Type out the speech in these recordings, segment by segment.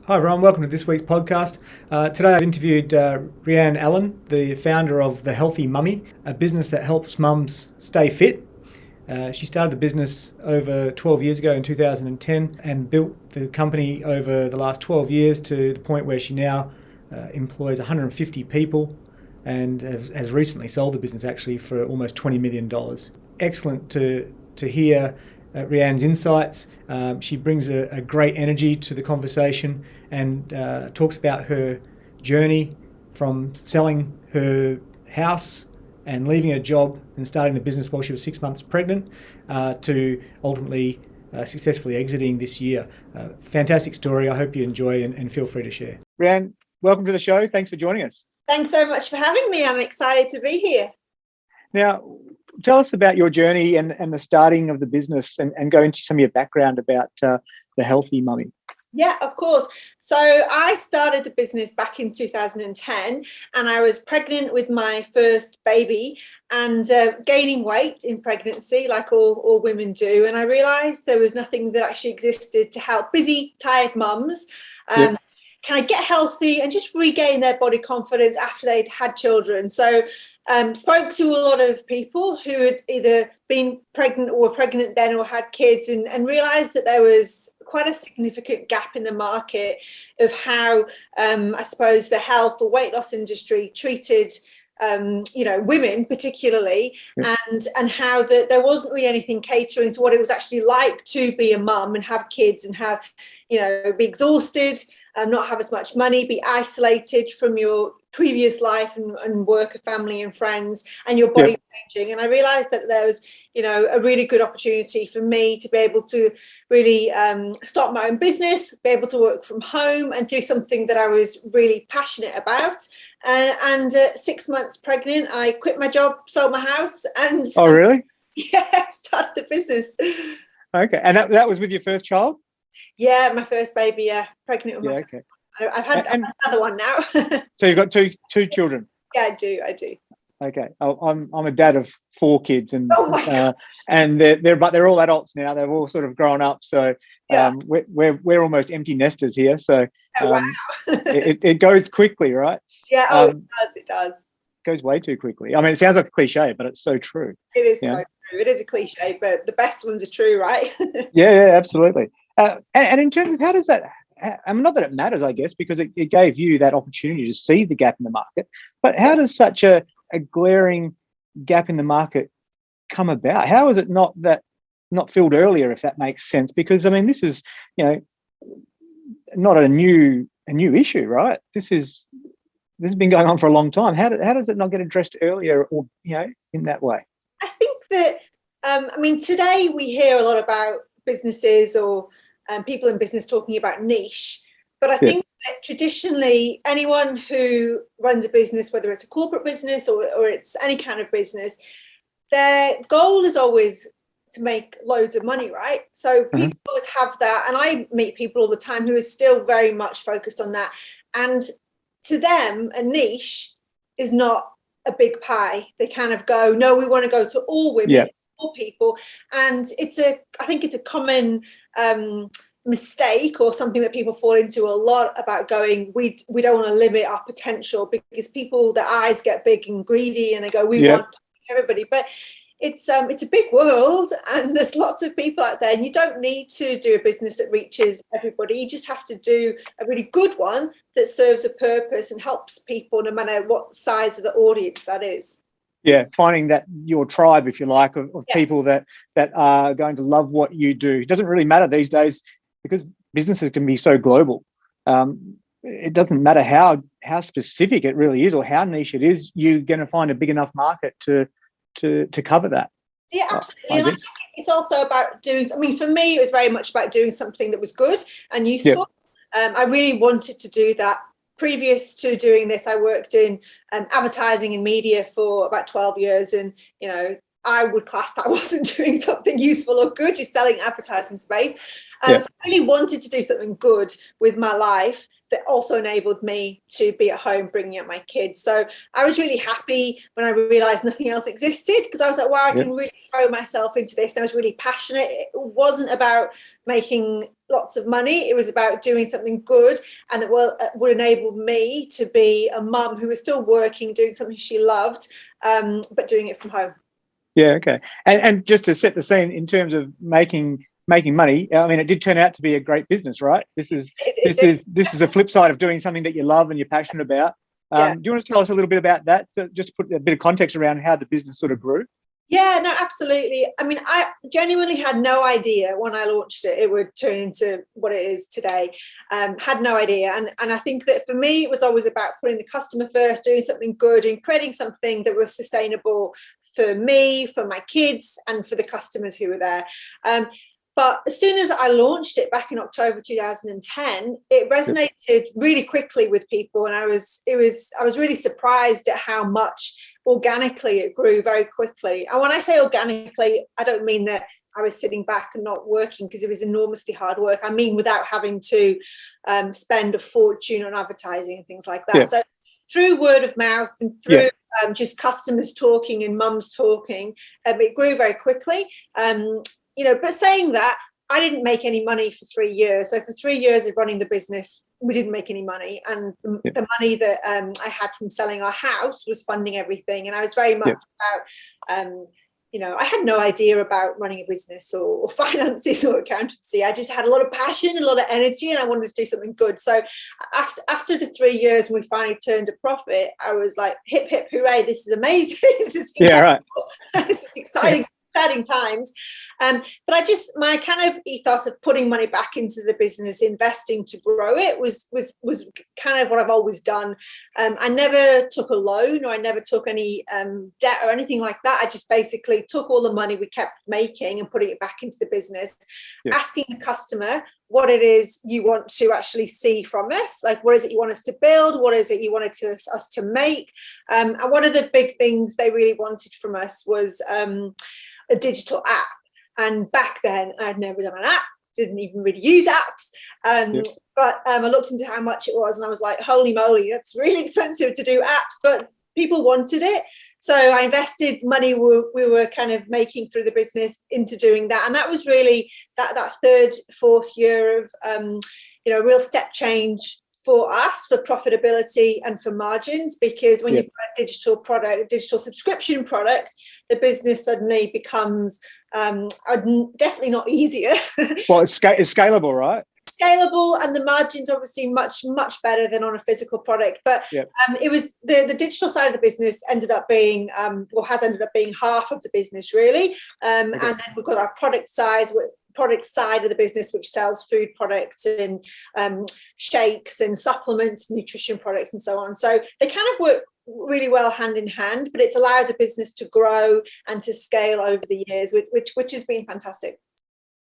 Hi everyone, welcome to this week's podcast. Today I've interviewed Rhian Allen, the founder of The Healthy Mummy, a business that helps mums stay fit. She started the business over 12 years ago in 2010 and built the company over the last 12 years to the point where she now employs 150 people and has recently sold the business actually for almost $20 million. Excellent to hear Rhian's insights. She brings a great energy to the conversation and talks about her journey from selling her house and leaving her job and starting the business while she was 6 months pregnant to ultimately successfully exiting this year. Fantastic story. I hope you enjoy and feel free to share. Rhian, welcome to the show. Thanks for joining us. Thanks so much for having me. I'm excited to be here. Now, tell us about your journey and the starting of the business and go into some of your background about The Healthy Mummy. Yeah, of course. So I started the business back in 2010 and I was pregnant with my first baby and gaining weight in pregnancy like all women do. And I realised there was nothing that actually existed to help busy, tired mums kind of get healthy and just regain their body confidence after they'd had children. So spoke to a lot of people who had either been pregnant or were pregnant then or had kids and realised that there was quite a significant gap in the market of how, I suppose, the health or weight loss industry treated women particularly, and how that there wasn't really anything catering to what it was actually like to be a mum and have kids and have, be exhausted, not have as much money, be isolated from your previous life and work, family and friends, and your body changing. And I realized that there was, a really good opportunity for me to be able to really start my own business, be able to work from home and do something that I was really passionate about. And 6 months pregnant, I quit my job, sold my house, and oh, really? Yeah, started the business. Okay, and that was with your first child? Yeah, my first baby. Yeah, pregnant with my okay. I've had another one now. So you've got two children? Yeah, I do. Okay, I'm a dad of 4 kids, and and they're all adults now. They've all sort of grown up, so we're almost empty nesters here. So wow. it goes quickly, right? Yeah, it does. It goes way too quickly. I mean, it sounds like a cliche, but it's so true. It is so true. It is a cliche, but the best ones are true, right? yeah, absolutely. And in terms of how does that? Not that it matters, I guess, because it gave you that opportunity to see the gap in the market. But how does such a glaring gap in the market come about? How is it not filled earlier, if that makes sense? Because I mean, this is not a new issue, right? This has been going on for a long time. How does it not get addressed earlier, or in that way? I think that today we hear a lot about businesses or people in business talking about niche, but I think that traditionally anyone who runs a business, whether it's a corporate business or it's any kind of business, their goal is always to make loads of money, right? So people always have that, and I meet people all the time who are still very much focused on that, and to them a niche is not a big pie. They kind of go, no, we want to go to all women, all people, and I think it's a common mistake or something that people fall into a lot about going, we don't want to limit our potential, because their eyes get big and greedy and they go, we want everybody. But it's a big world and there's lots of people out there, and you don't need to do a business that reaches everybody. You just have to do a really good one that serves a purpose and helps people, no matter what size of the audience that is. Yeah, finding that your tribe, if you like, of people that are going to love what you do. It doesn't really matter these days because businesses can be so global. It doesn't matter how specific it really is or how niche it is. You're going to find a big enough market to cover that. Yeah, absolutely. And I think it's also about doing. I mean, for me, it was very much about doing something that was good and useful. I really wanted to do that. Previous to doing this, I worked in advertising and media for about 12 years, and I would class that wasn't doing something useful or good. You're selling advertising space. So I really wanted to do something good with my life that also enabled me to be at home bringing up my kids. So I was really happy when I realized nothing else existed, because I was like, wow, I can really throw myself into this. And I was really passionate. It wasn't about making lots of money. It was about doing something good and that would enable me to be a mum who was still working, doing something she loved, but doing it from home. Yeah, okay. And just to set the scene in terms of making money, I mean, it did turn out to be a great business, right? This is a flip side of doing something that you love and you're passionate about. Do you want to tell us a little bit about that? So just to put a bit of context around how the business sort of grew. Yeah, no, absolutely. I mean, I genuinely had no idea when I launched it would turn into what it is today. Had no idea. And I think that for me, it was always about putting the customer first, doing something good and creating something that was sustainable for me, for my kids, and for the customers who were there. But as soon as I launched it back in October 2010, it resonated really quickly with people, and I was really surprised at how much organically it grew very quickly. And when I say organically, I don't mean that I was sitting back and not working, because it was enormously hard work. I mean, without having to spend a fortune on advertising and things like that. Yeah. So through word of mouth and through just customers talking and mums talking, it grew very quickly. But saying that, I didn't make any money for 3 years. So for 3 years of running the business, we didn't make any money. And the money that I had from selling our house was funding everything. And I was very much about, I had no idea about running a business or finances or accountancy. I just had a lot of passion, a lot of energy, and I wanted to do something good. So after the 3 years, when we finally turned a profit, I was like, hip, hip, hooray, this is amazing. This is It's exciting. Exciting times. But my kind of ethos of putting money back into the business, investing to grow it was kind of what I've always done. I never took a loan, or I never took any debt or anything like that. I just basically took all the money we kept making and putting it back into the business, asking the customer what it is you want to actually see from us. Like, what is it you want us to build? What is it you wanted us to make? And one of the big things they really wanted from us was a digital app. And back then I'd never done an app, didn't even really use apps. But I looked into how much it was, and I was like, holy moly, that's really expensive to do apps, but people wanted it. So I invested money we were kind of making through the business into doing that. And that was really that third, fourth year of, real step change for us, for profitability and for margins, because when you've got a digital product, a digital subscription product, the business suddenly becomes definitely not easier. Well, it's scalable, right? Scalable, and the margins obviously much better than on a physical product. But it was the digital side of the business ended up being has ended up being half of the business, really. And then we've got our product side of the business, which sells food products and shakes and supplements, nutrition products, and so on. So they kind of work really well hand in hand, but it's allowed the business to grow and to scale over the years, which has been fantastic.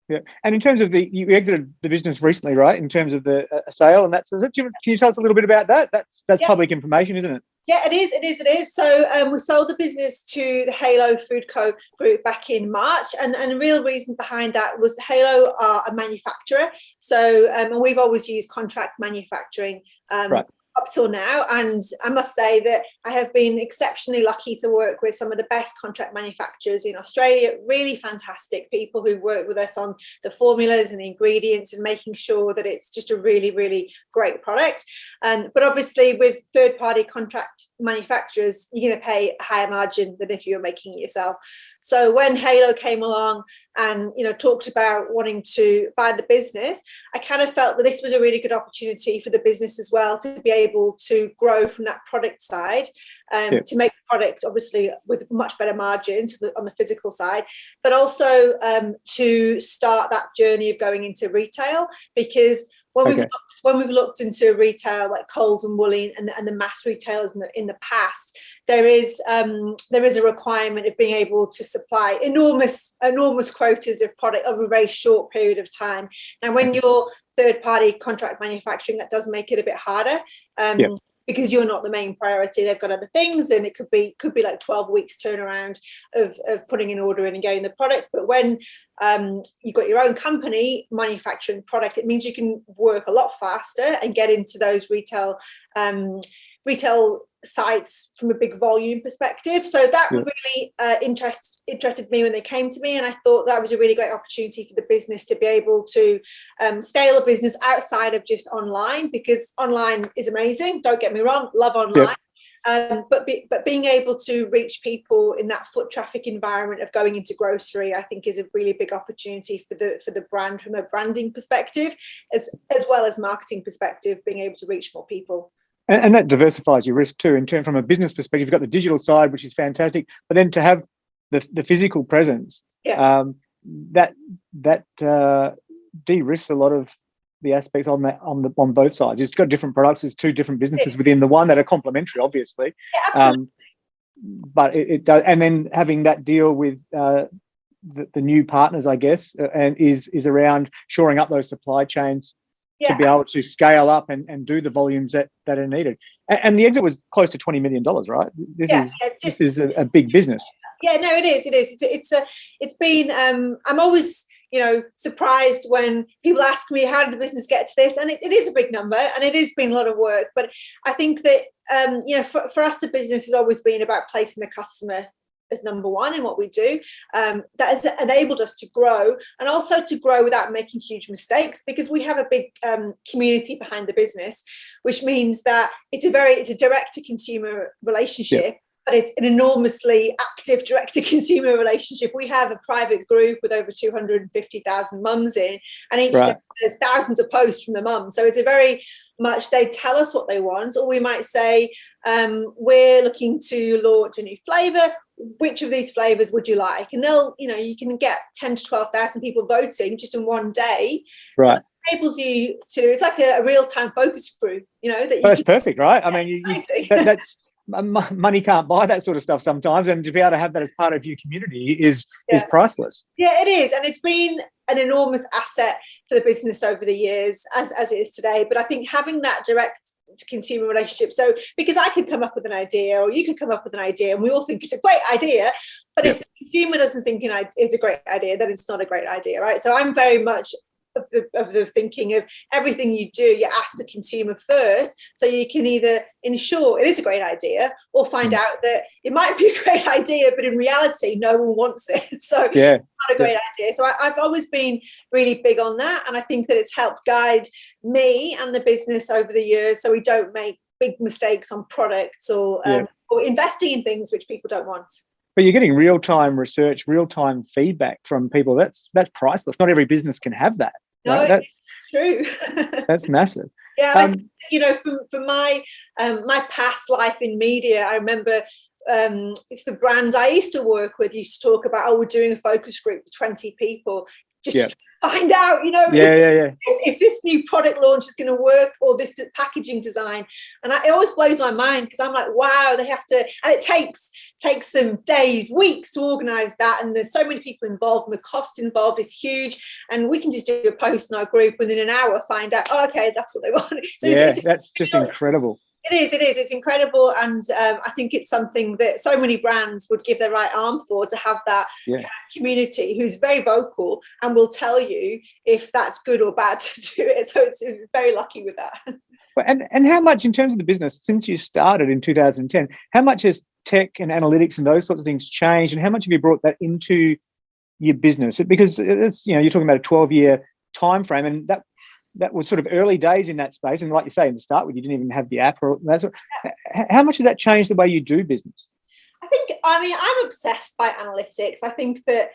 Yeah, and in terms of you exited the business recently, right? In terms of the sale, and that's. Can you tell us a little bit about that? That's public information, isn't it? Yeah, it is. So we sold the business to the Halo Food Co group back in March, and the real reason behind that was the Halo are a manufacturer. So and we've always used contract manufacturing. Up till now, and I must say that I have been exceptionally lucky to work with some of the best contract manufacturers in Australia. Really fantastic people who work with us on the formulas and the ingredients and making sure that it's just a really, really great product. But obviously with third-party contract manufacturers, you're going to pay a higher margin than if you're making it yourself. So when Halo came along and talked about wanting to buy the business, I kind of felt that this was a really good opportunity for the business as well to be able to grow from that product side, to make the product obviously with much better margins on the physical side, but also to start that journey of going into retail, because when we've looked into retail like Coles and Woolies and the mass retailers in the past, there is a requirement of being able to supply enormous quotas of product over a very short period of time. Now, when you're third-party contract manufacturing, that does make it a bit harder. because you're not the main priority. They've got other things, and it could be like 12 weeks turnaround of putting an order in and getting the product. But when you've got your own company manufacturing product, it means you can work a lot faster and get into those retail sites from a big volume perspective. So that really interested me when they came to me, and I thought that was a really great opportunity for the business to be able to scale a business outside of just online, because online is amazing, don't get me wrong, love online. But being able to reach people in that foot traffic environment of going into grocery, I think, is a really big opportunity for the brand from a branding perspective, as well as marketing perspective, being able to reach more people. And that diversifies your risk too. In terms from a business perspective, you've got the digital side, which is fantastic, but then to have the physical presence, that de-risks a lot of the aspects on both sides. It's got different products. There's two different businesses within the one that are complementary, obviously. Yeah, absolutely. But it does, and then having that deal with the new partners, I guess, and is around shoring up those supply chains to be able to scale up and do the volumes that are needed. And the exit was close to $20 million, right? This is a big business. Yeah, no, it is. It's been. I'm always, surprised when people ask me, how did the business get to this? And it is a big number, and it has been a lot of work. But I think that for us, the business has always been about placing the customer as number one in what we do. That has enabled us to grow, and also to grow without making huge mistakes, because we have a big community behind the business, which means that it's a direct to consumer relationship. But it's an enormously active direct-to-consumer relationship. We have a private group with over 250,000 mums in, and each day there's thousands of posts from the mums. So it's a very much, they tell us what they want, or we might say, we're looking to launch a new flavour. Which of these flavours would you like? And they'll, you can get 10 to 12,000 people voting just in one day. Right. So it enables you to, it's like a real-time focus group, that's perfect, right? I mean, that's money can't buy that sort of stuff sometimes, and to be able to have that as part of your community is priceless. Yeah, it is, and it's been an enormous asset for the business over the years, as it is today. But I think having that direct to consumer relationship, so because I could come up with an idea, or you could come up with an idea, and we all think it's a great idea, but if the consumer doesn't think it's a great idea, then it's not a great idea, right? So I'm very much of the thinking of everything you do, you ask the consumer first, so you can either ensure it is a great idea, or find out that it might be a great idea, but in reality no one wants it. So it's not a great idea. So I've always been really big on that, and I think that it's helped guide me and the business over the years, so we don't make big mistakes on products or investing in things which people don't want. But you're getting real-time research, real-time feedback from people. That's priceless. Not every business can have that. No, right? That's true. That's massive. Yeah, from my past life in media, I remember it's the brands I used to work with used to talk about, we're doing a focus group with 20 people just to find out, if this new product launch is going to work, or this packaging design. And it always blows my mind, because I'm like, wow, they have to, and it takes them days, weeks to organize that, and there's so many people involved, and the cost involved is huge, and we can just do a post in our group within an hour, find out, okay, that's what they want. So that's just incredible. It is. It's incredible, and I think it's something that so many brands would give their right arm for, to have that community who's very vocal and will tell you if that's good or bad to do it. So it's very lucky with that. And how much, in terms of the business, since you started in 2010, how much has tech and analytics and those sorts of things changed, and how much have you brought that into your business? Because it's, you're talking about a 12-year time frame, and that was sort of early days in that space. And like you say, in the start with, you didn't even have the app or that sort. How much did that change the way you do business? I'm obsessed by analytics. I think that,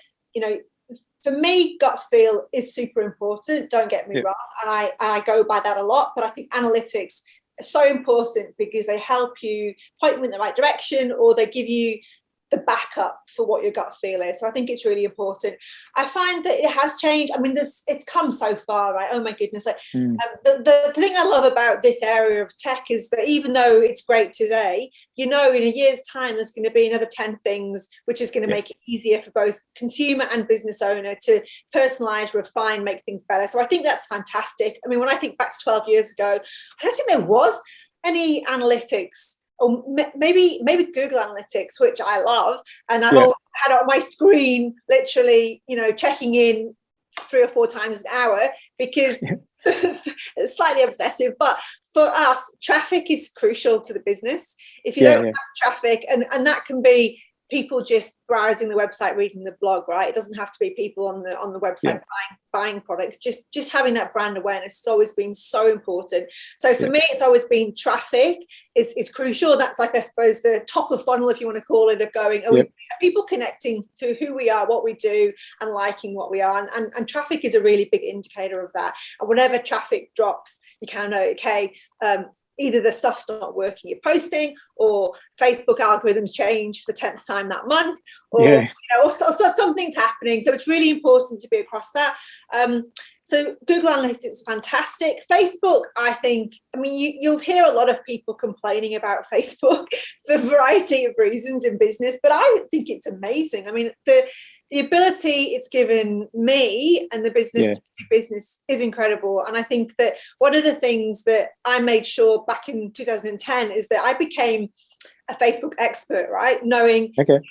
for me, gut feel is super important. Don't get me wrong. And I go by that a lot, but I think analytics are so important, because they help you point you in the right direction, or they give you the backup for what your gut feel is. So I think it's really important. I find that it has changed. It's come so far, right? Oh my goodness. The thing I love about this area of tech is that even though it's great today, in a year's time, there's going to be another 10 things, which is going to make it easier for both consumer and business owner to personalize, refine, make things better. So I think that's fantastic. When I think back to 12 years ago, I don't think there was any analytics, or maybe Google Analytics, which I love, and I've Yeah. always had it on my screen, literally, checking in 3 or 4 times an hour, because it's slightly obsessive, but for us, traffic is crucial to the business. If you don't have traffic, and that can be people just browsing the website, reading the blog, right? It doesn't have to be people on the website buying products. Just having that brand awareness has always been so important. So for me, it's always been traffic is crucial. That's like, I suppose, the top of funnel, if you want to call it, of going, people connecting to who we are, what we do, and liking what we are. And traffic is a really big indicator of that. And whenever traffic drops, you kind of know, okay, either the stuff's not working you're posting, or Facebook algorithms change for the 10th time that month, or so something's happening. So it's really important to be across that. So Google Analytics is fantastic. Facebook, you'll hear a lot of people complaining about Facebook for a variety of reasons in business, but I think it's amazing. I mean, the ability it's given me and the business to do business is incredible. And I think that one of the things that I made sure back in 2010 is that I became a Facebook expert, right? Knowing, and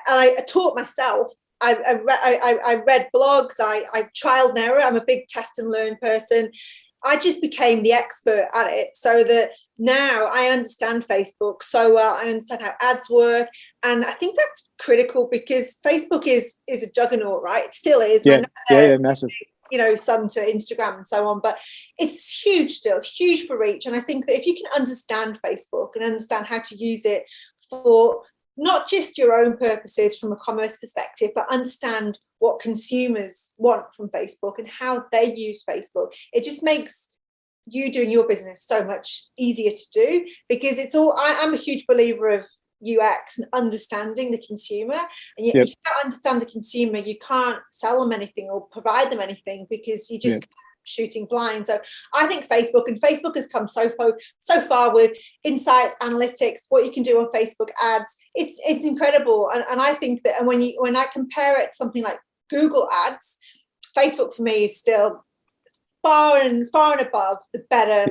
I taught myself. I read blogs, I trial and error. I'm a big test and learn person. I just became the expert at it, so that now I understand Facebook so well. I understand how ads work. And I think that's critical, because Facebook is a juggernaut, right? It still is. Massive. Some to Instagram and so on, but it's huge still. It's huge for reach. And I think that if you can understand Facebook and understand how to use it for not just your own purposes from a commerce perspective, but understand what consumers want from Facebook and how they use Facebook, it just makes you doing your business so much easier to do, because it's all, I'm a huge believer of UX and understanding the consumer. And if you don't understand the consumer, you can't sell them anything or provide them anything, because you just shooting blind. So I think Facebook has come so far with insights, analytics, what you can do on Facebook ads. It's incredible. And I think that, and when I compare it to something like Google ads, Facebook for me is still far and above the better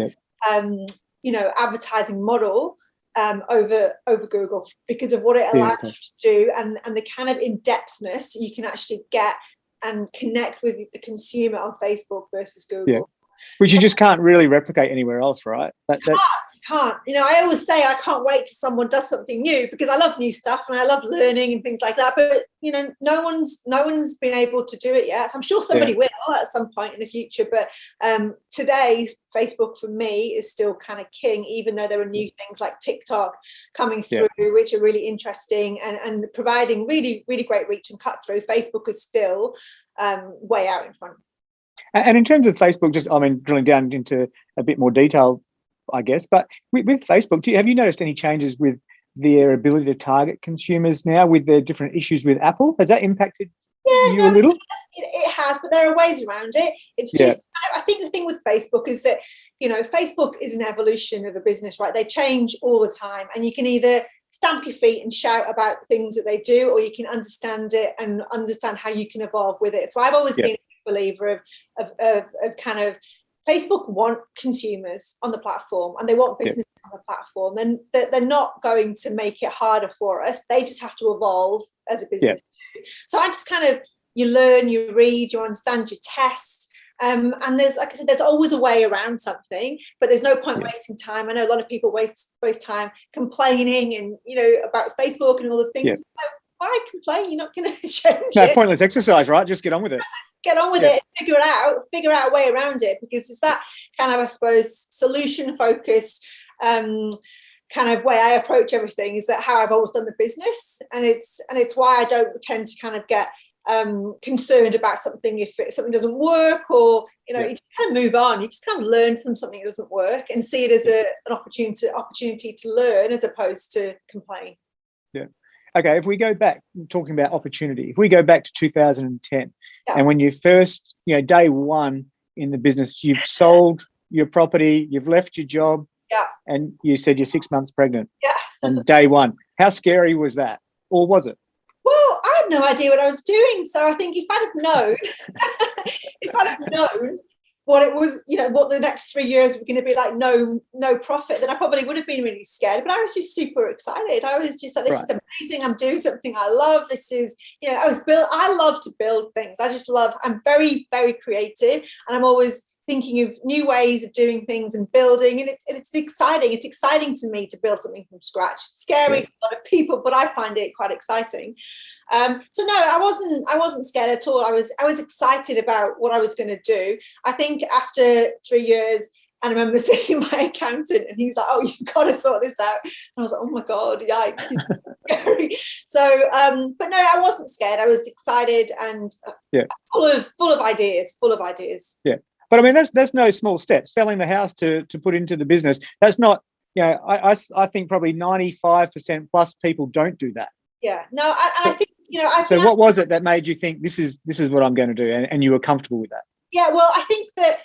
advertising model over Google, because of what it allows you to do, and the kind of in-depthness you can actually get and connect with the consumer on Facebook versus Google. Which you just can't really replicate anywhere else, right? Can't. I always say I can't wait till someone does something new, because I love new stuff and I love learning and things like that. But no one's been able to do it yet. I'm sure somebody will at some point in the future. But today, Facebook for me is still kind of king, even though there are new things like TikTok coming through, which are really interesting and providing really, really great reach and cut through. Facebook is still way out in front. And in terms of Facebook, drilling down into a bit more detail, I guess, but with Facebook, have you noticed any changes with their ability to target consumers now with their different issues with Apple? Has that impacted you a little? It has, but there are ways around it. It's just, I think the thing with Facebook is that, Facebook is an evolution of a business, right? They change all the time, and you can either stamp your feet and shout about things that they do, or you can understand it and understand how you can evolve with it. So I've always been a believer of kind of, Facebook want consumers on the platform, and they want businesses on the platform, and they're not going to make it harder for us. They just have to evolve as a business. So I just kind of, you learn, you read, you understand, you test. And there's, like I said, there's always a way around something, but there's no point wasting time. I know a lot of people waste time complaining and, about Facebook and all the things. So why complain? You're not going to change it. Pointless exercise, right? Just get on with it. Get on with it, figure out a way around it, because it's that kind of, I suppose, solution focused kind of way I approach everything, is that how I've always done the business. And it's why I don't tend to kind of get concerned about something if something doesn't work, or you kind of move on. You just kind of learn from something that doesn't work and see it as an opportunity to learn, as opposed to complain. Okay, if we go back, talking about opportunity, if we go back to 2010, and when you first, day one in the business, you've sold your property, you've left your job, and you said you're 6 months pregnant on day one. How scary was that? Or was it? Well, I had no idea what I was doing. So I think if I'd have known, what it was, what the next 3 years were going to be like, no profit, then I probably would have been really scared. But I was just super excited. I was just like, this is amazing. I'm doing something I love. This is, I love to build things. I'm very, very creative, and I'm always thinking of new ways of doing things and building, and it's exciting. It's exciting to me to build something from scratch. It's scary for a lot of people, but I find it quite exciting. So no, I wasn't scared at all. I was excited about what I was going to do. I think after 3 years, and I remember seeing my accountant, and he's like, "Oh, you've got to sort this out." And I was like, "Oh my God, yikes!" It's scary. So, but no, I wasn't scared. I was excited and full of ideas. Yeah. But I mean, that's no small step. Selling the house to put into the business, that's not, I think probably 95% plus people don't do that. Yeah, no, I think, So what was it that made you think this is what I'm going to do, and you were comfortable with that? Yeah, well, I think that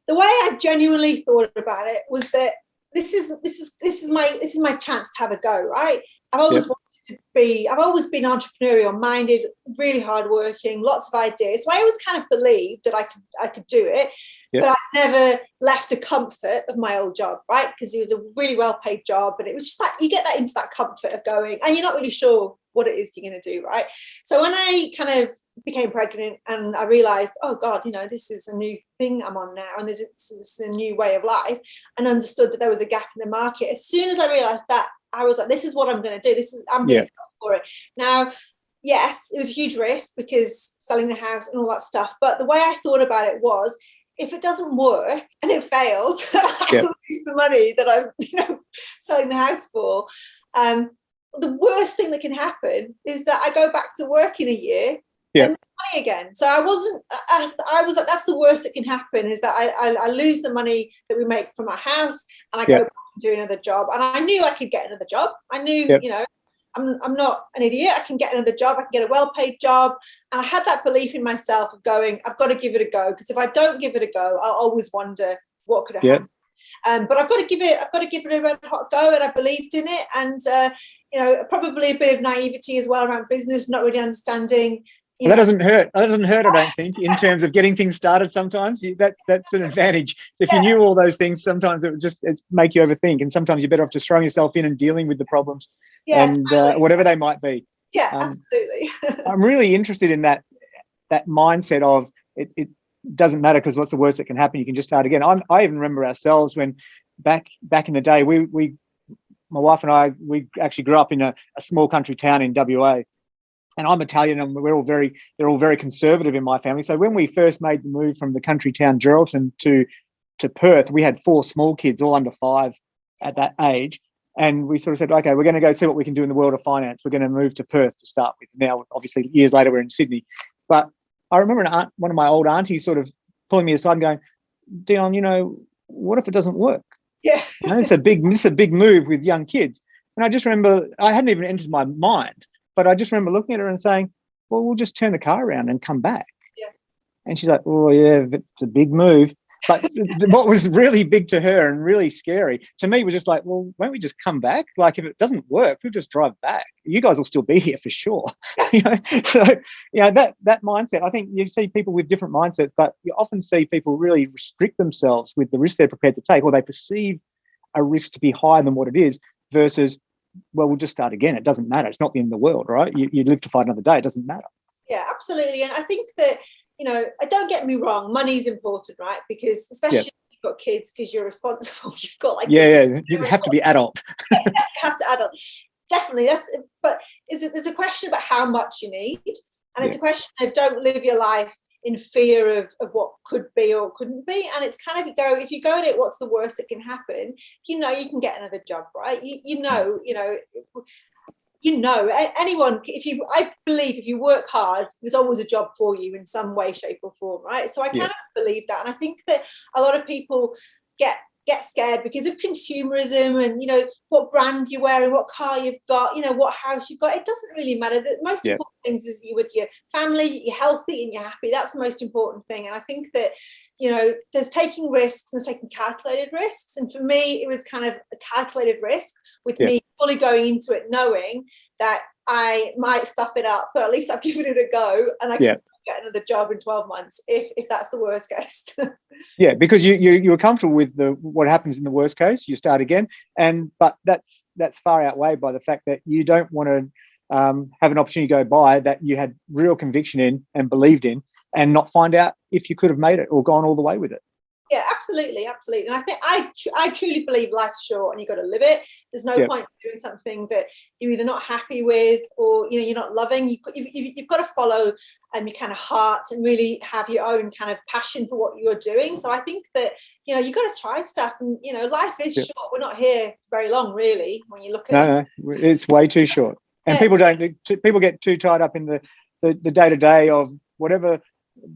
the way I genuinely thought about it was that this is my chance to have a go, right? I've always been entrepreneurial minded, really hardworking, lots of ideas. So I always kind of believed that I could do it, but I never left the comfort of my old job, right? Because it was a really well paid job, and it was just like you get that into that comfort of going, and you're not really sure what it is you're going to do, right? So when I kind of became pregnant and I realized, oh God, this is a new thing I'm on now, and this is a new way of life, and understood that there was a gap in the market. As soon as I realized that, I was like, this is what I'm going to do. I'm going to go for it. Now, yes, it was a huge risk because selling the house and all that stuff. But the way I thought about it was, if it doesn't work and it fails, I lose the money that I'm, selling the house for. The worst thing that can happen is that I go back to work in a year and money again. So I was like, that's the worst that can happen, is that I lose the money that we make from our house, and I go back and do another job. And I knew I could get another job. I knew, I'm not an idiot. I can get another job. I can get a well-paid job. And I had that belief in myself of going, I've got to give it a go, because if I don't give it a go, I'll always wonder what could have happened. But I've got to give it a red hot go, and I believed in it. And probably a bit of naivety as well around business, not really understanding. That doesn't hurt. I don't think, in terms of getting things started. Sometimes that's an advantage. If you knew all those things, sometimes it would just make you overthink, and sometimes you're better off just throwing yourself in and dealing with the problems, whatever they might be. Yeah, absolutely. I'm really interested in that mindset of it doesn't matter, because what's the worst that can happen? You can just start again. I even remember ourselves when back in the day, we my wife and I, we actually grew up in a small country town in WA. And I'm Italian, and they're all very conservative in my family. So when we first made the move from the country town Geraldton to Perth, we had 4 small kids, all under 5 at that age. And we sort of said, okay, we're going to go see what we can do in the world of finance. We're going to move to Perth to start with. Now, obviously, years later, we're in Sydney. But I remember one of my old aunties sort of pulling me aside and going, Dion, what if it doesn't work? Yeah. It's a big move with young kids. And I just remember, I hadn't even entered my mind, but I just remember looking at her and saying, well, we'll just turn the car around and come back. Yeah. And she's like, oh, yeah, it's a big move. But what was really big to her and really scary to me was just like, well, won't we just come back? Like, if it doesn't work, we'll just drive back. You guys will still be here for sure. So that mindset, I think you see people with different mindsets, but you often see people really restrict themselves with the risk they're prepared to take, or they perceive a risk to be higher than what it is, versus, well, we'll just start again. It doesn't matter. It's not the end of the world, right? You live to fight another day. It doesn't matter. Yeah, absolutely. And I think that, don't get me wrong, money's important, right? Because especially if you've got kids, because you're responsible, you've got you have to be adult. You have to adult. Definitely. But there's a question about how much you need. And it's a question of, don't live your life in fear of what could be or couldn't be. And it's kind of if you go at it, what's the worst that can happen? You can get another job, right? Anyone, I believe if you work hard, there's always a job for you in some way, shape or form, right? So I kind of believe that. And I think that a lot of people get scared because of consumerism and, what brand you wear and what car you've got, what house you've got. It doesn't really matter. The most important things is you with your family, you're healthy and you're happy. That's the most important thing. And I think that, there's taking risks and there's taking calculated risks. And for me, it was kind of a calculated risk with me fully going into it, knowing that I might stuff it up, but at least I've given it a go and I can get another job in 12 months if that's the worst case. Yeah, because you're comfortable with what happens in the worst case. You start again, but that's far outweighed by the fact that you don't want to have an opportunity go by that you had real conviction in and believed in, and not find out if you could have made it or gone all the way with it. Yeah, absolutely. And I think I truly believe life's short and you've got to live it. There's no point doing something that you're either not happy with or you're not loving. You've got to follow your kind of heart and really have your own kind of passion for what you're doing. So I think that you've got to try stuff, and life is short. We're not here very long, really, when you look at it. No, it's way too short. And people get too tied up in the day-to-day of whatever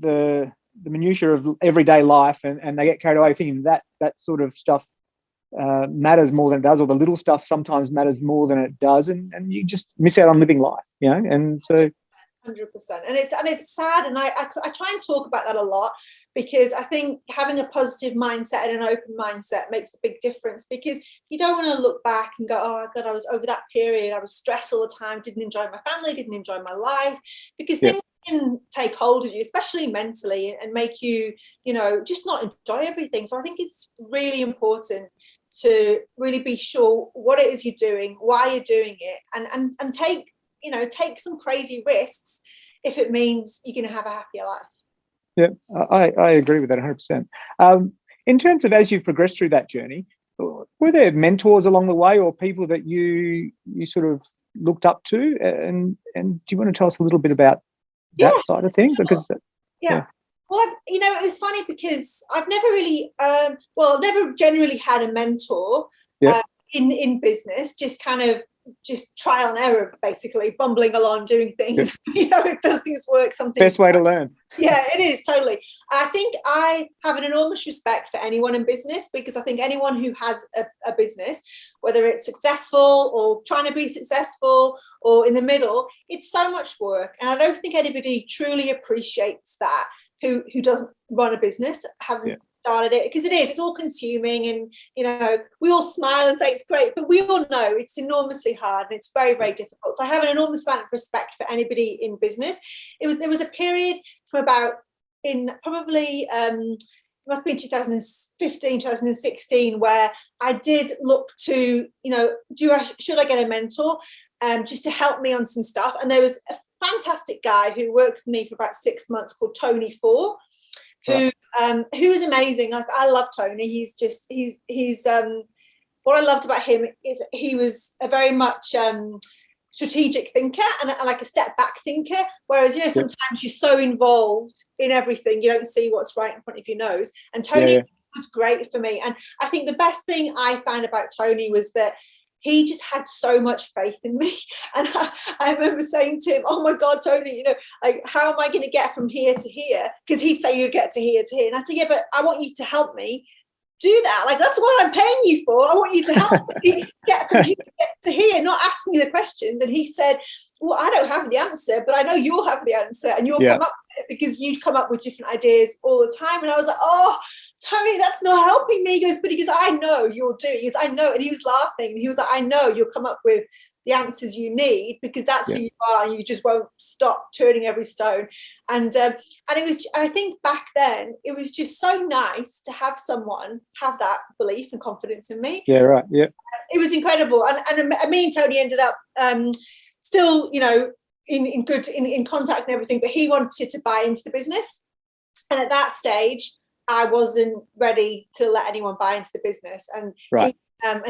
the minutiae of everyday life, and they get carried away thinking that sort of stuff matters more than it does, or the little stuff sometimes matters more than it does, and you just miss out on living life, and so 100%. And it's sad, and I try and talk about that a lot, because I think having a positive mindset and an open mindset makes a big difference, because you don't want to look back and go, oh God, I was over that period, I was stressed all the time, didn't enjoy my family, didn't enjoy my life, because things can take hold of you, especially mentally, and make you just not enjoy everything. So I think it's really important to really be sure what it is you're doing, why you're doing it, and take some crazy risks if it means you're going to have a happier life. Yeah, I agree with that 100%. In terms of, as you've progressed through that journey, were there mentors along the way, or people that you sort of looked up to, and do you want to tell us a little bit about that side of things? Sure. Because well, it was funny because I've never really never generally had a mentor in business, just kind of trial and error, basically bumbling along, doing things. If those things work, something best way to learn. Yeah, it is, totally. I think I have an enormous respect for anyone in business, because I think anyone who has a business, whether it's successful or trying to be successful or in the middle, it's so much work, and I don't think anybody truly appreciates that who doesn't run a business, haven't started it, because it's all consuming, and we all smile and say it's great, but we all know it's enormously hard and it's very, very difficult. So I have an enormous amount of respect for anybody in business. There was a period from about probably it must have been 2015, 2016, where I did look to, should I get a mentor just to help me on some stuff? And there was a fantastic guy who worked with me for about 6 months called Tony Four, who is amazing. Like, I love Tony. He's what I loved about him is he was a very much strategic thinker and like a step back thinker, whereas sometimes you're so involved in everything you don't see what's right in front of your nose. And Tony was great for me. And I think the best thing I found about Tony was that he just had so much faith in me. And I remember saying to him, oh my God, Tony, like, how am I going to get from here to here? Because he'd say, you'd get to here to here. And I'd say, yeah, but I want you to help me do that. Like, that's what I'm paying you for. I want you to help me get from here to here, not ask me the questions. And he said, well, I don't have the answer, but I know you'll have the answer, and you'll come up with it, because you come up with different ideas all the time. And I was like, oh, Tony, that's not helping me. He goes, I know you'll do it. He goes, I know. And he was laughing. He was like, I know you'll come up with the answers you need, because that's who you are, and you just won't stop turning every stone. And it was, I think back then, it was just so nice to have someone have that belief and confidence in me. Yeah, right. Yeah. It was incredible. And me and Tony ended up still, in contact and everything, but he wanted to buy into the business. And at that stage, I wasn't ready to let anyone buy into the business. And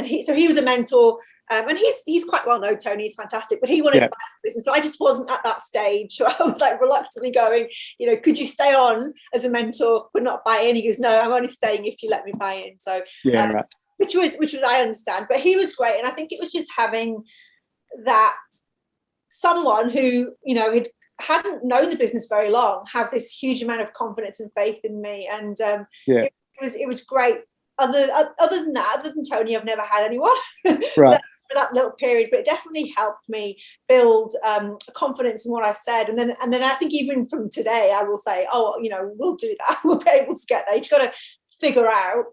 he was a mentor. And he's quite well known, Tony. He's fantastic, but he wanted to buy into the business. But I just wasn't at that stage. So I was like reluctantly going, could you stay on as a mentor but not buy in? He goes, no, I'm only staying if you let me buy in. So which was I understand. But he was great. And I think it was just having that someone who, hadn't known the business very long, have this huge amount of confidence and faith in me. And it was great. Other than Tony, I've never had anyone for that little period, but it definitely helped me build confidence in what I said. And then I think even from today, I will say, oh, we'll do that. We'll be able to get there. You've got to figure out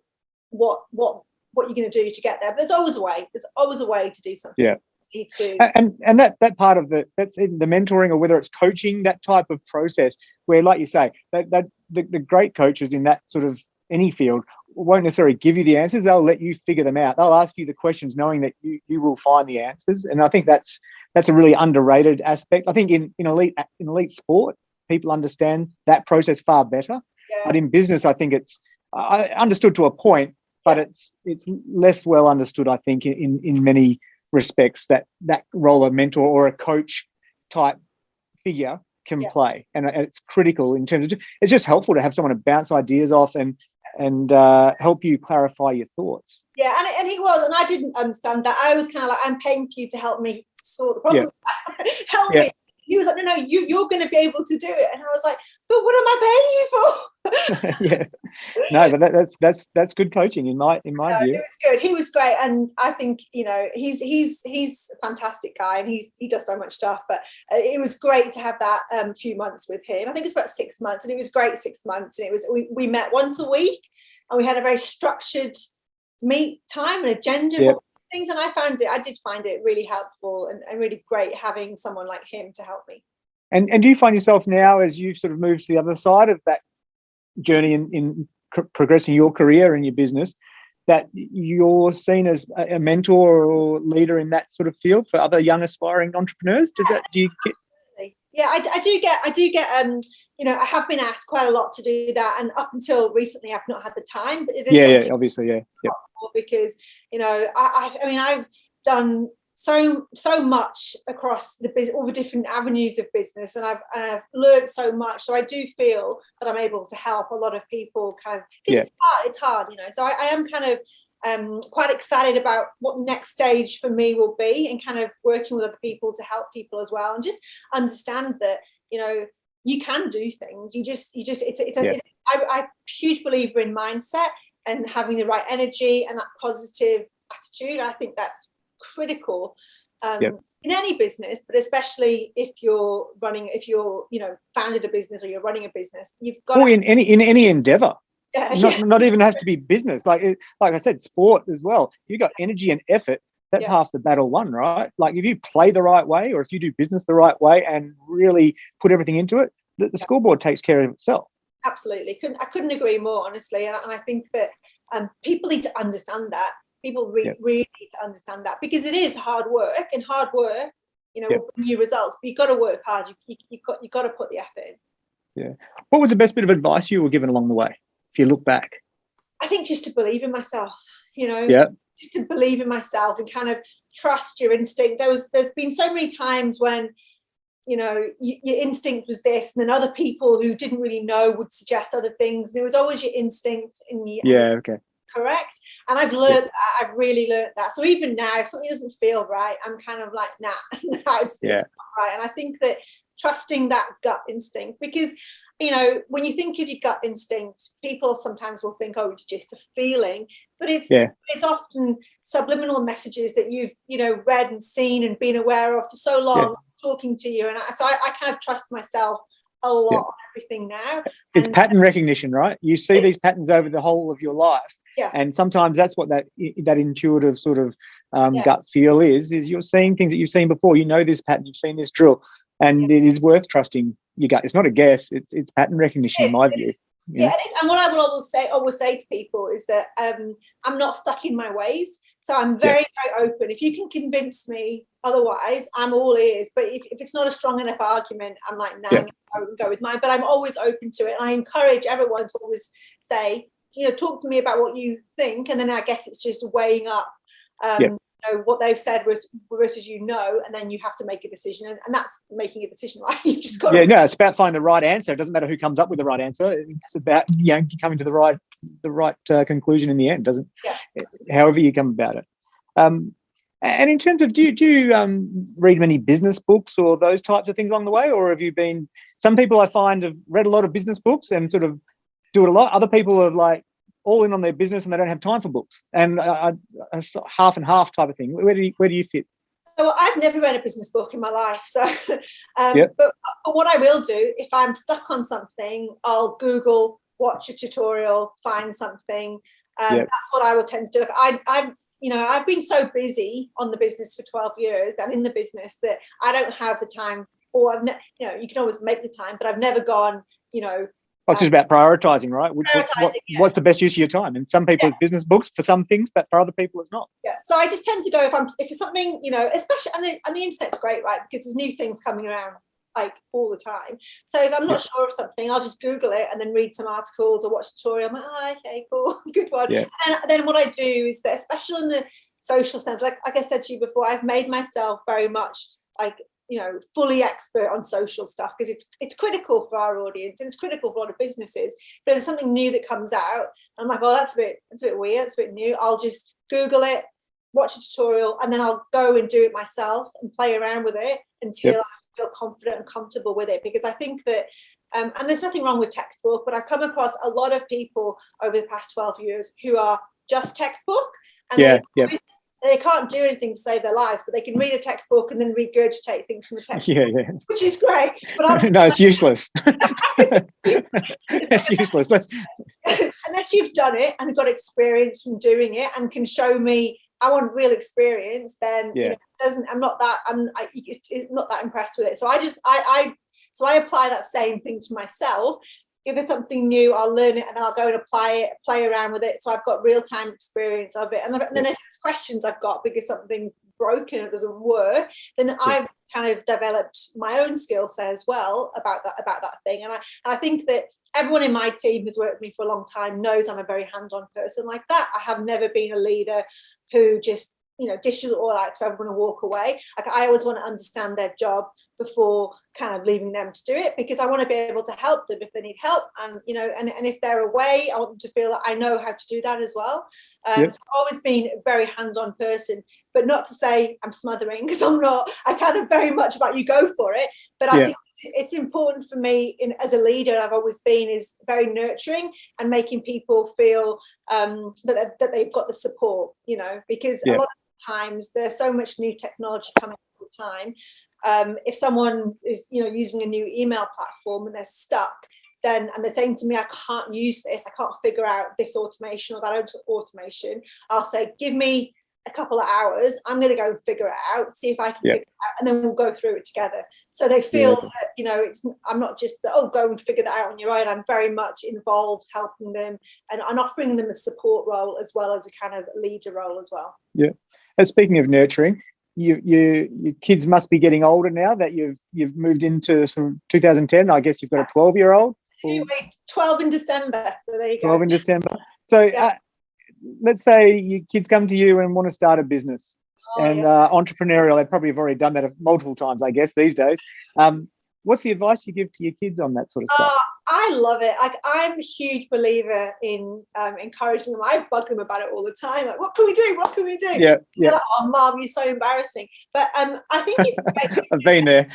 what you're going to do to get there. But there's always a way. There's always a way to do something. Yeah. need to. And that part of that's in the mentoring, or whether it's coaching, that type of process where, like you say, that the great coaches in that sort of any field won't necessarily give you the answers. They'll let you figure them out. They'll ask you the questions knowing that you will find the answers. And I think that's a really underrated aspect. I think in elite sport, people understand that process far better. Yeah. But in business, I think I understood to a point, but it's less well understood, I think, in many respects, that role of mentor or a coach type figure can play. And it's critical in terms of, it's just helpful to have someone to bounce ideas off and help you clarify your thoughts. Yeah, and he was, and I didn't understand that. I was kind of like, I'm paying for you to help me sort the problem. Help me. He was like, no, you're going to be able to do it. And I was like, but what am I paying you for? No, but that's good coaching in my view. It was good. He was great, and I think he's a fantastic guy, and he does so much stuff. But it was great to have that few months with him. I think it's about 6 months, and it was great 6 months. And it was we met once a week, and we had a very structured meet time and agenda. Things, and I did find it really helpful and really great having someone like him to help me. And do you find yourself now, as you've sort of moved to the other side of that journey in progressing your career and your business, that you're seen as a mentor or leader in that sort of field for other young aspiring entrepreneurs? Absolutely. Yeah, I do get I have been asked quite a lot to do that, and up until recently I've not had the time, but it is obviously because I mean I've done so much across all the different avenues of business, and I've learned so much, so I do feel that I'm able to help a lot of people because it's hard, so I am kind of quite excited about what the next stage for me will be, and kind of working with other people to help people as well, and just understand that you can do things. I'm a huge believer in mindset and having the right energy and that positive attitude. I think that's critical in any business, but especially if you're founded a business or you're running a business, you've got in any endeavor. Not even have to be business. Like I said, sport as well. You got energy and effort. That's half the battle won, right? Like if you play the right way, or if you do business the right way and really put everything into it, the scoreboard takes care of itself. Absolutely. I couldn't agree more, honestly. And I think that people need to understand that. People really need to understand that, because it is hard work, and hard work, will bring you results. But you've got to work hard. You've got to put the effort in. Yeah. What was the best bit of advice you were given along the way, if you look back? I think just to believe in myself, just to believe in myself and kind of trust your instinct. There's been so many times when your instinct was this, and then other people who didn't really know would suggest other things, and it was always your instinct in the correct. And I've learned that. I've really learned that. So even now, if something doesn't feel right, I'm kind of like, nah, it's not right. And I think that trusting that gut instinct, because when you think of your gut instinct, people sometimes will think, oh, it's just a feeling, but it's often subliminal messages that you've read and seen and been aware of for so long, talking to you. And so I kind of trust myself a lot on everything now. It's pattern recognition, right? You see these patterns over the whole of your life. And sometimes that's what that intuitive sort of gut feel is you're seeing things that you've seen before. This pattern, you've seen this drill, and it is worth trusting your gut. It's not a guess, it's pattern recognition in my view. Yeah, it is. And what I will always say to people is that I'm not stuck in my ways. So I'm very, very open. If you can convince me otherwise, I'm all ears. But if it's not a strong enough argument, I'm like, nah, I'm going to go with mine. But I'm always open to it. And I encourage everyone to always say, talk to me about what you think. And then I guess it's just weighing up what they've said versus and then you have to make a decision. And that's making a decision, right? You've just got it's about finding the right answer. It doesn't matter who comes up with the right answer. It's about coming to the right conclusion in the end, doesn't however you come about it. And in terms of, do you read many business books or those types of things along the way, or have you been? Some people I find have read a lot of business books and sort of do it a lot. Other people are like all in on their business and they don't have time for books, and a half and half type of thing. Where do you fit? Well, I've never read a business book in my life, so but what I will do, if I'm stuck on something, I'll Google, watch a tutorial, find something. That's what I will tend to do. I've been so busy on the business for 12 years and in the business that I don't have the time, or you can always make the time, but I've never gone, It's just about prioritizing, right? What's the best use of your time? And some people it's business books for some things, but for other people it's not. Yeah. So I just tend to go if it's something, especially and the internet's great, right? Because there's new things coming around like all the time. So if I'm not sure of something, I'll just Google it and then read some articles or watch a tutorial. I'm like, oh, okay, cool, good one. Yeah. And then what I do is that, especially in the social sense, like I said to you before, I've made myself very much like, fully expert on social stuff, because it's critical for our audience and it's critical for a lot of businesses. But if there's something new that comes out, I'm like, oh, that's a bit weird, it's a bit new. I'll just Google it, watch a tutorial, and then I'll go and do it myself and play around with it until I feel confident and comfortable with it. Because I think that and there's nothing wrong with textbook, but I've come across a lot of people over the past 12 years who are just textbook, and they can't do anything to save their lives, but they can read a textbook and then regurgitate things from the textbook, which is great. But no, it's useless. It's useless. Unless you've done it and got experience from doing it and can show me, I want real experience, then I'm not that impressed with it. So I apply that same thing to myself. If there's something new, I'll learn it and I'll go and apply it, play around with it. So I've got real-time experience of it. And then if there's questions I've got because something's broken, it doesn't work, then I've kind of developed my own skill set as well about that thing. And I think that everyone in my team who's worked with me for a long time knows I'm a very hands-on person like that. I have never been a leader who just dishes it all out to everyone and walk away. Like, I always want to understand their job before kind of leaving them to do it, because I want to be able to help them if they need help, and and if they're away, I want them to feel that I know how to do that as well. So I've always been a very hands-on person, but not to say I'm smothering, because I'm not. I kind of very much about you go for it, but I think it's important for me as a leader, I've always been, is very nurturing and making people feel that they've got the support, because a lot of times there's so much new technology coming all the time. If someone is using a new email platform and they're stuck, and they're saying to me, I can't use this, I can't figure out this automation or that automation, I'll say, give me a couple of hours, I'm going to go and figure it out, see if I can figure it out, and then we'll go through it together. So they feel that I'm not just go and figure that out on your own. I'm very much involved, helping them and offering them a support role as well as a kind of leader role as well. And speaking of nurturing, your kids must be getting older now that you've moved into some 2010. I guess you've got a 12-year-old. 12 in December. So there you go. 12 in December. So let's say your kids come to you and want to start a business, entrepreneurial. They probably have already done that multiple times, I guess, these days. What's the advice you give to your kids on that sort of stuff? I love it. Like, I'm a huge believer in encouraging them. I bug them about it all the time. Like, what can we do? What can we do? Yeah. They're like, oh, Mom, you're so embarrassing. But I think it's great. I've been there.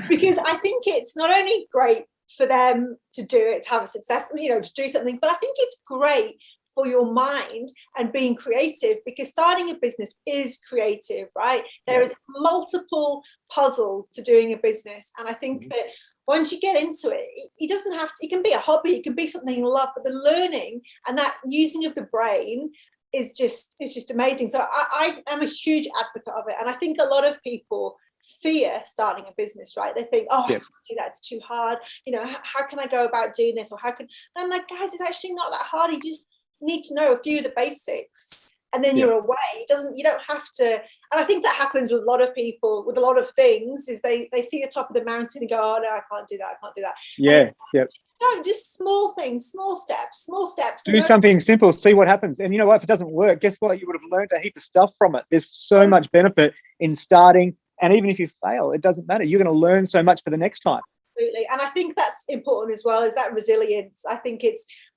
Because I think it's not only great for them to do it, to have a success, to do something, but I think it's great for your mind and being creative, because starting a business is creative, right? There is multiple puzzle to doing a business, and I think that once you get into it, it doesn't have to, it can be a hobby, it can be something you love, but the learning and that using of the brain is just amazing. So I am a huge advocate of it, and I think a lot of people fear starting a business, right? They think, I can't do that, it's too hard, how can I go about doing this, or how can, and I'm like, guys, it's actually not that hard. You just need to know a few of the basics, and then you're away. You don't have to. And I think that happens with a lot of people with a lot of things, is they see the top of the mountain and go, oh no, I can't do that. No, just small things, small steps. Do something simple, see what happens. And you know what, if it doesn't work, guess what, you would have learned a heap of stuff from it. There's so much benefit in starting, and even if you fail, it doesn't matter. You're going to learn so much for the next time. Absolutely. And I think that's important as well, is that resilience. I think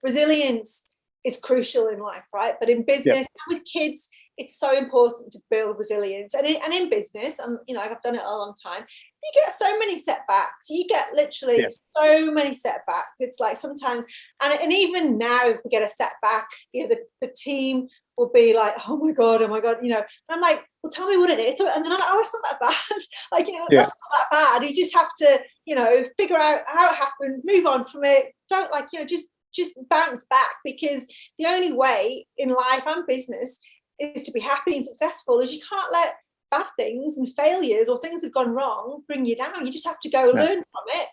resilience is crucial in life, right? But in business, with kids, it's so important to build resilience. And in business, and I've done it a long time, you get so many setbacks. You get literally so many setbacks. It's like sometimes, and even now, if we get a setback, the team will be like, oh my god, and I'm like, well, tell me what it is. And then I'm like, oh, it's not that bad. That's not that bad. You just have to, figure out how it happened, move on from it. Don't just just bounce back, because the only way in life and business is to be happy and successful is you can't let bad things and failures or things that have gone wrong bring you down. You just have to go learn from it,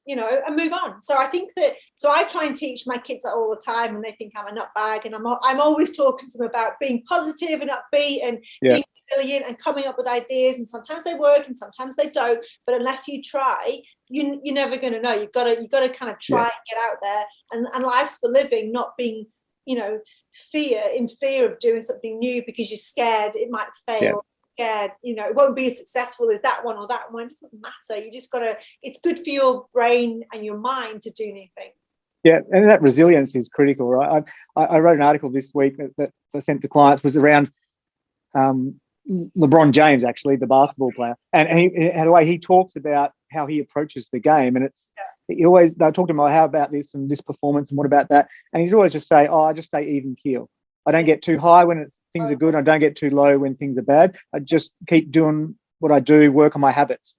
you know, and move on. So I think that, so I try and teach my kids that all the time, and they think I'm a nutbag, and I'm always talking to them about being positive and upbeat and being resilient and coming up with ideas, and sometimes they work and sometimes they don't, but unless you try, you're never going to know. You've got to kind of try and get out there, and life's for living, not being, you know, fear of doing something new because you're scared it might fail, scared, you know, it won't be as successful as that one or that one. It doesn't matter. You just gotta, it's good for your brain and your mind to do new things. Yeah, and that resilience is critical, right? I wrote an article this week that I sent to clients, was around LeBron James, actually, the basketball player, and the way he talks about how he approaches the game, and it's they'll talk to him, how about this and this performance and what about that, and he'd always just say, I just stay even keel. I don't get too high when things are good. I don't get too low when things are bad. I just keep doing what I do, work on my habits.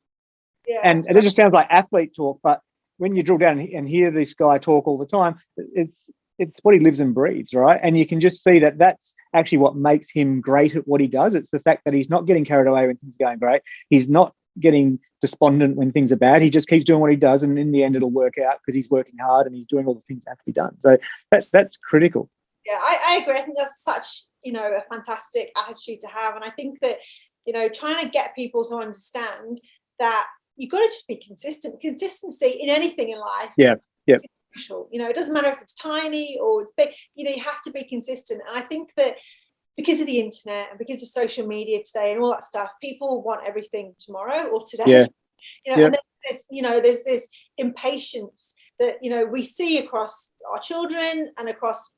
And it just sounds like athlete talk, but when you drill down and hear this guy talk all the time, it's what he lives and breathes, right? And you can just see that that's actually what makes him great at what he does. It's the fact that he's not getting carried away when things are going great. He's not getting despondent when things are bad. He just keeps doing what he does, and in the end it'll work out because he's working hard and he's doing all the things that have to be done. So that's critical. Yeah, I agree. I think that's such, you know, a fantastic attitude to have. And I think that, you know, trying to get people to understand that you've got to just be consistent. Consistency in anything in life is crucial. You know, it doesn't matter if it's tiny or it's big, you know, you have to be consistent. And I think that because of the internet and because of social media today and all that stuff, people want everything tomorrow or today. Yeah. You know, and there's this impatience that, you know, we see across our children and across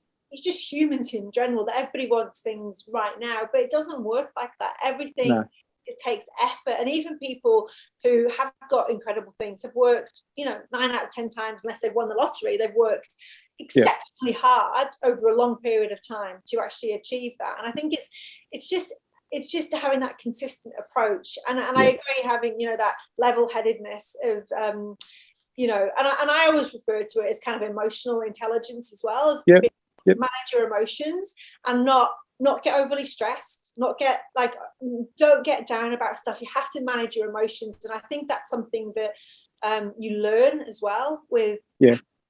just humans in general, that everybody wants things right now, but it doesn't work like that. Everything, it takes effort. And even people who have got incredible things have worked, you know, 9 out of 10 times, unless they've won the lottery, they've worked exceptionally hard over a long period of time to actually achieve that. And I think it's just having that consistent approach, and I agree, having, you know, that level-headedness of you know, and I always refer to it as kind of emotional intelligence as well, of being able to manage your emotions and not get overly stressed, don't get down about stuff. You have to manage your emotions, and I think that's something that you learn as well with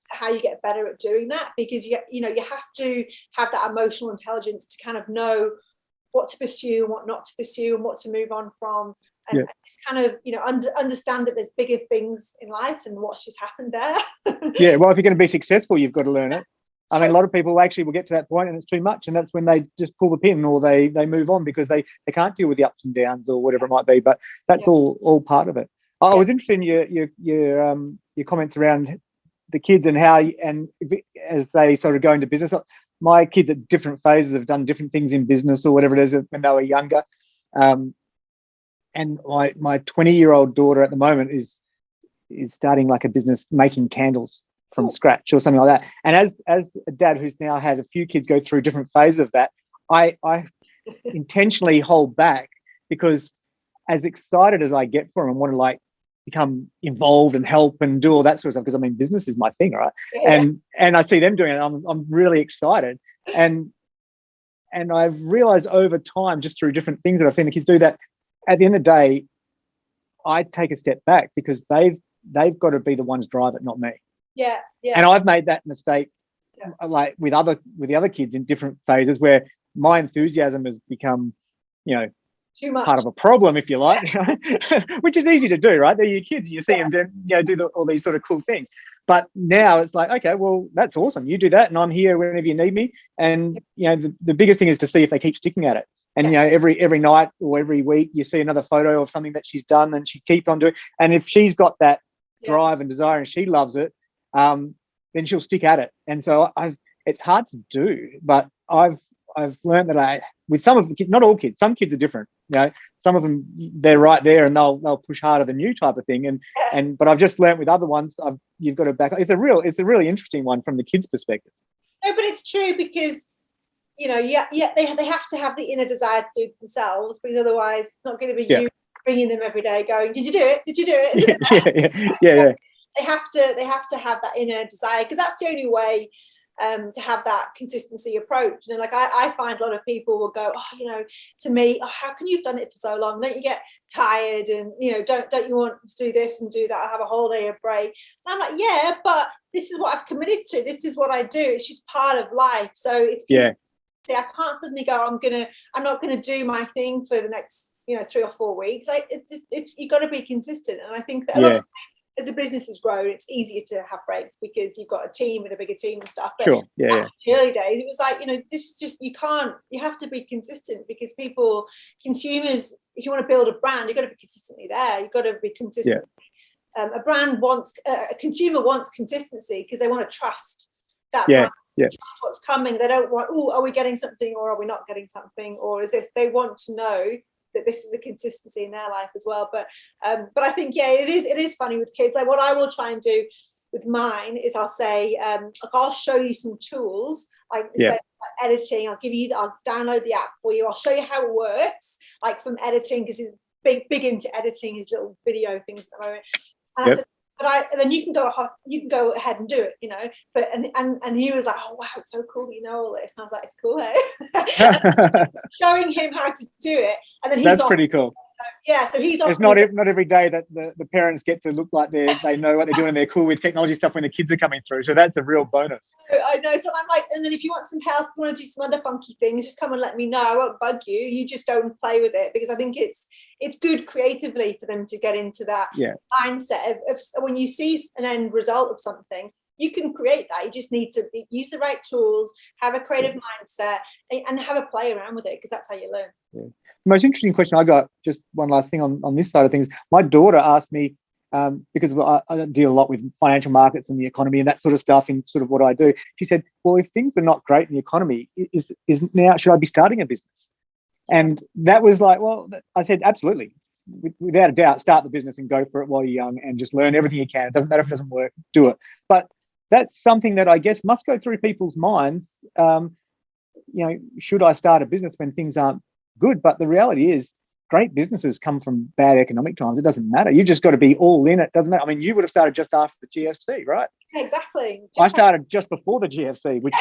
how you get better at doing that, because you have to have that emotional intelligence to kind of know what to pursue and what not to pursue and what to move on from, and kind of, you know, understand that there's bigger things in life than what's just happened there. Well, if you're going to be successful, you've got to learn it. I mean, a lot of people actually will get to that point and it's too much, and that's when they just pull the pin, or they move on because they can't deal with the ups and downs or whatever it might be. But that's all part of it. I was interested in your comments around the kids and how, and as they sort of go into business. My kids at different phases have done different things in business or whatever it is when they were younger. And my 20-year-old daughter at the moment is starting like a business making candles from scratch or something like that. And as a dad who's now had a few kids go through different phases of that, I intentionally hold back, because as excited as I get for them and want to like become involved and help and do all that sort of stuff, because I mean business is my thing, right? And I see them doing it, I'm really excited. And I've realized over time, just through different things that I've seen the kids do, that at the end of the day, I take a step back, because they've got to be the ones drive it, not me. And I've made that mistake like with the other kids in different phases, where my enthusiasm has become, you know, too much, part of a problem, if you like, which is easy to do, right? They're your kids, you see them do all these sort of cool things. But now it's like, okay, well, that's awesome. You do that, and I'm here whenever you need me. And you know, the biggest thing is to see if they keep sticking at it. And you know, every night or every week, you see another photo of something that she's done, and she keeps on doing. And if she's got that drive and desire, and she loves it, then she'll stick at it. And so it's hard to do, but I've learned that with some of the kids, not all kids, some kids are different. You know, some of them, they're right there and they'll push harder than you type of thing. But I've just learned with other ones, you've got to back up. It's a really interesting one from the kids' perspective. No, but it's true, because you know, they have to have the inner desire to do it themselves, because otherwise it's not going to be you bringing them every day going, did you do it? Did you do it? Yeah. They have to have that inner desire, because that's the only way to have that consistency approach. And like I find a lot of people will go, to me, how can you have done it for so long? Don't you get tired? And don't you want to do this and do that? Have a holiday, a break? And I'm like, yeah, but this is what I've committed to. This is what I do. It's just part of life. So it's I can't suddenly go, I'm not gonna do my thing for the next 3 or 4 weeks. It's you got to be consistent. And I think that a lot of, as a business has grown, it's easier to have breaks because you've got a team and a bigger team and stuff. But in the early days, it was like, this is just, you have to be consistent, because consumers, if you want to build a brand, you've got to be consistently there. You've got to be consistent. A consumer wants consistency because they want to trust that brand. Trust what's coming. They don't want, are we getting something or are we not getting something? Or is this, they want to know that this is a consistency in their life as well. But I think, it is funny with kids. Like, what I will try and do with mine is I'll say, I'll show you some tools, like editing. I'll download the app for you. I'll show you how it works, like from editing, because he's big into editing his little video things at the moment. And I said, and then you can go ahead and do it, But and he was like, oh wow, it's so cool that you know all this. And I was like, it's cool, hey? Showing him how to do it, and then that's pretty cool. So he's off. It's not every day that the parents get to look like they know what they're doing and they're cool with technology stuff when the kids are coming through. So that's a real bonus. I know. So I'm like, and then if you want some help, you want to do some other funky things, just come and let me know. I won't bug you. You just go and play with it, because I think it's good creatively for them to get into that mindset of when you see an end result of something, you can create that. You just need to use the right tools, have a creative mindset, and have a play around with it, because that's how you learn. The most interesting question I got, just one last thing on this side of things. My daughter asked me, because I deal a lot with financial markets and the economy and that sort of stuff in sort of what I do. She said, well, if things are not great in the economy, is now, should I be starting a business? And that was like, well, I said, absolutely. Without a doubt, start the business and go for it while you're young and just learn everything you can. It doesn't matter if it doesn't work, do it. But that's something that I guess must go through people's minds. Should I start a business when things aren't good? But the reality is, great businesses come from bad economic times. It doesn't matter. You've just got to be all in. It doesn't matter. I mean, you would have started just after the GFC, right? Exactly. I started just before the GFC, which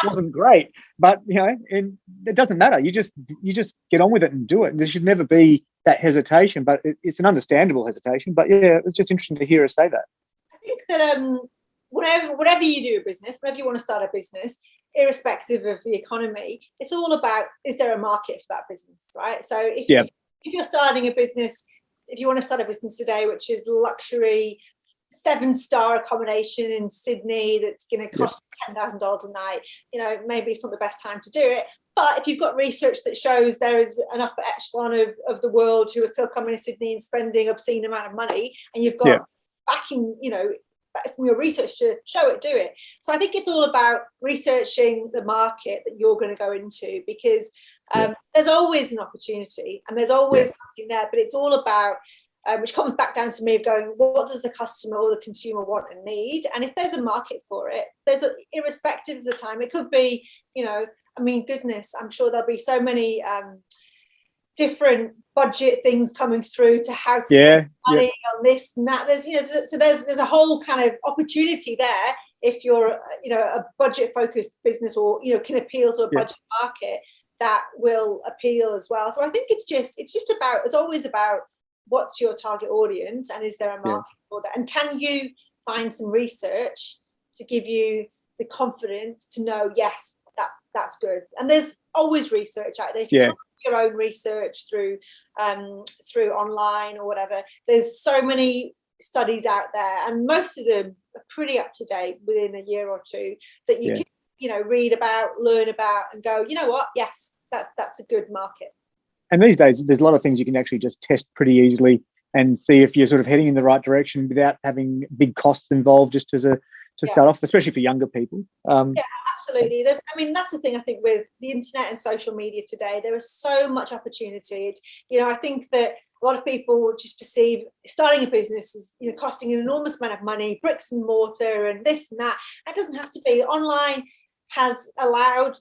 wasn't great. But and it doesn't matter. You just get on with it and do it. And there should never be that hesitation. But it's an understandable hesitation. But it's just interesting to hear her say that. I think that whatever you do a business, whenever you want to start a business, irrespective of the economy, it's all about, is there a market for that business, right? So if you're starting a business, if you want to start a business today, which is luxury 7-star accommodation in Sydney that's going to cost $10,000 a night, maybe it's not the best time to do it. But if you've got research that shows there is an upper echelon of the world who are still coming to Sydney and spending obscene amount of money, and you've got backing, from your research to show it, do it. So I think it's all about researching the market that you're going to go into, because there's always an opportunity and there's always something there, but it's all about, which comes back down to me of going, what does the customer or the consumer want and need? And if there's a market for it, irrespective of the time, it could be, goodness, I'm sure there'll be so many different budget things coming through to how to spend money on this and that. There's a whole kind of opportunity there if you're a budget focused business, or can appeal to a budget market, that will appeal as well. So I think it's always about what's your target audience, and is there a market for that, and can you find some research to give you the confidence to know, yes, that's good. And there's always research out there. If you your own research through online or whatever, there's so many studies out there, and most of them are pretty up to date within a year or two, that you can read about, learn about, and go, you know what, yes, that's a good market. And these days there's a lot of things you can actually just test pretty easily and see if you're sort of heading in the right direction without having big costs involved, just to start off, especially for younger people. Absolutely. That's the thing, I think, with the internet and social media today, there is so much opportunity. I think that a lot of people just perceive starting a business as costing an enormous amount of money, bricks and mortar and this and that. That doesn't have to be. Online has allowed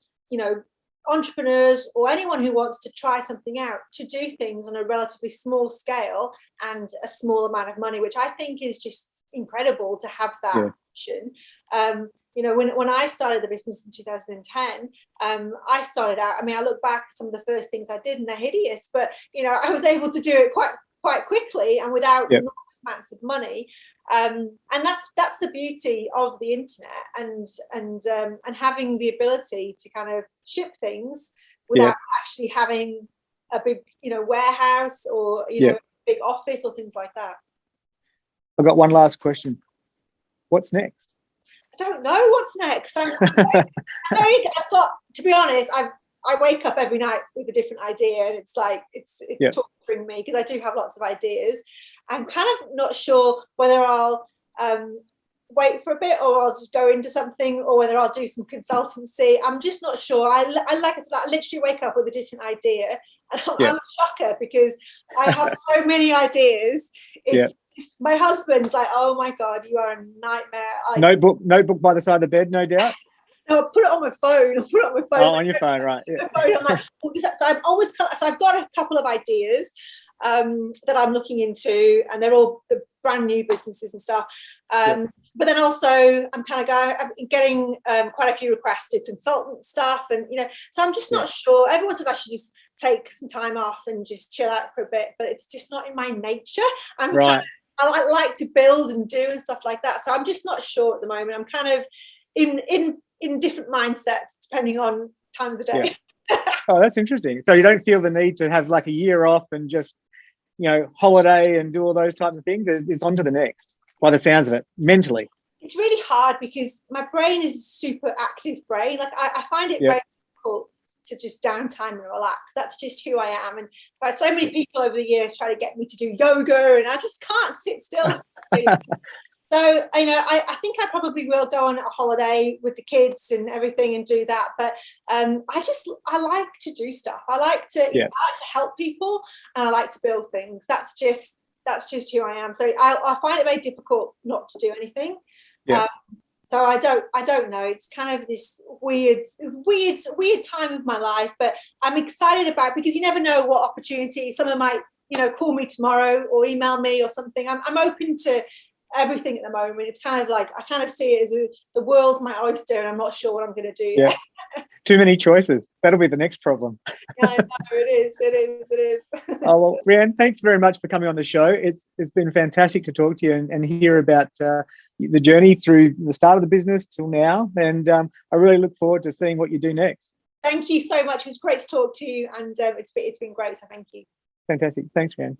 entrepreneurs or anyone who wants to try something out to do things on a relatively small scale and a small amount of money, which I think is just incredible to have that option. you know, when I started the business in 2010, I started out, I mean, I look back at some of the first things I did and they're hideous, but, you know, I was able to do it quite quickly and without Yep. enormous amounts of money. And that's the beauty of the internet, and having the ability to kind of ship things without Yep. actually having a big, you know, warehouse or, you Yep. know, big office or things like that. I've got one last question. What's next? I don't know what's next. I've got, to be honest, I wake up every night with a different idea, and it's like it's Yep. torturing me because I do have lots of ideas. I'm kind of not sure whether I'll wait for a bit or I'll just go into something, or whether I'll do some consultancy. I'm just not sure. I like it. I literally wake up with a different idea, and I'm a shocker because I have so many ideas. My husband's like, "Oh my God, you are a nightmare." Notebook by the side of the bed, no doubt. No, I'll put it on my phone. Oh, on your phone, right? Yeah. I'm like, so I'm always, so I've got a couple of ideas that I'm looking into, and they're all the brand new businesses and stuff. But then also I'm getting quite a few requests to consultant stuff, and you know, so I'm just not sure. Everyone says I should just take some time off and just chill out for a bit, but it's just not in my nature. I like to build and do and stuff like that. So I'm just not sure at the moment. I'm kind of in different mindsets depending on time of the day. Oh, that's interesting. So you don't feel the need to have like a year off and just, you know, holiday and do all those types of things. It's on to the next, by the sounds of it, mentally. It's really hard because my brain is a super active brain. Like I find it very difficult to just downtime and relax. That's just who I am. And I've had so many people over the years try to get me to do yoga, and I just can't sit still. So, you know, I think I probably will go on a holiday with the kids and everything and do that. But I like to do stuff. I like to help people, and I like to build things. That's just who I am. So I find it very difficult not to do anything. So I don't know. It's kind of this weird time of my life, but I'm excited about it because you never know what opportunity. Someone might, you know, call me tomorrow or email me or something. I'm open to everything at the moment. It's kind of like I kind of see it as the world's my oyster, and I'm not sure what I'm going to do yet. Too many choices. That'll be the next problem. I know, it is. Oh, well, Rhian, thanks very much for coming on the show. It's been fantastic to talk to you and hear about the journey through the start of the business till now. And I really look forward to seeing what you do next. Thank you so much. It was great to talk to you, and it's been great. So thank you. Fantastic. Thanks, Rhian.